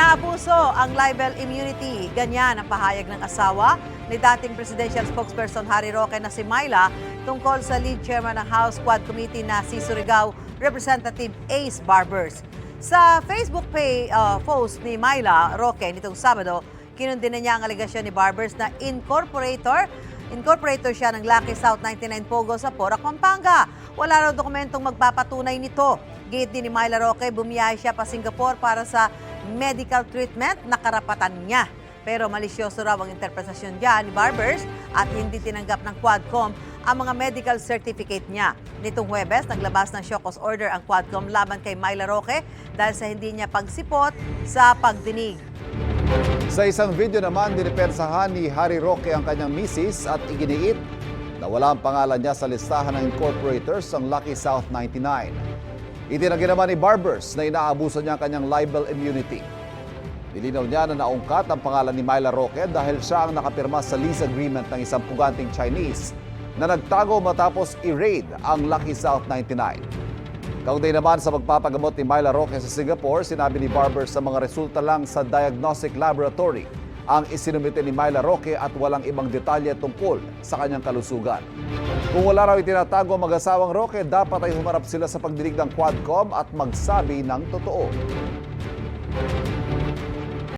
Inaabuso ang libel immunity. Ganyan ang pahayag ng asawa ni dating presidential spokesperson Harry Roque na si Myla tungkol sa lead chairman ng House Quad Committee na si Surigao Representative Ace Barbers. Sa Facebook post ni Myla Roque nitong Sabado, kinundina niya ang alegasyon ni Barbers na incorporator siya ng Lucky South 99 Pogo sa Porac, Pampanga. Wala raw dokumentong magpapatunay nito. Gate din ni Myla Roque, bumiyahe siya pa Singapore para sa medical treatment na karapatan niya. Pero malisyoso raw ang interpretasyon niya ni Barbers at hindi tinanggap ng Quadcom ang mga medical certificate niya. Nitong Huwebes, naglabas ng show cause order ang Quadcom laban kay Myla Roque dahil sa hindi niya pagsipot sa pagdinig. Sa isang video naman, dinipensahan ni Harry Roque ang kanyang misis at iginiit na wala ang pangalan niya sa listahan ng incorporators ng Lucky South 99. Itinanggi naman ni Barbers na inaabuso niya ang kanyang libel immunity. Nilinaw niya na naungkat ang pangalan ni Myla Roque dahil siya ang nakapirma sa lease agreement ng isang puganting Chinese na nagtago matapos i-raid ang Lucky South 99. Kaugnay naman sa magpapagamot ni Myla Roque sa Singapore, sinabi ni Barbers sa mga resulta lang sa diagnostic laboratory ang isinumite ni Myla Roque at walang ibang detalye tungkol sa kanyang kalusugan. Kung wala raw itinatago ang mag-asawang Roque, dapat ay humarap sila sa pagdinig ng Quadcom at magsabi ng totoo.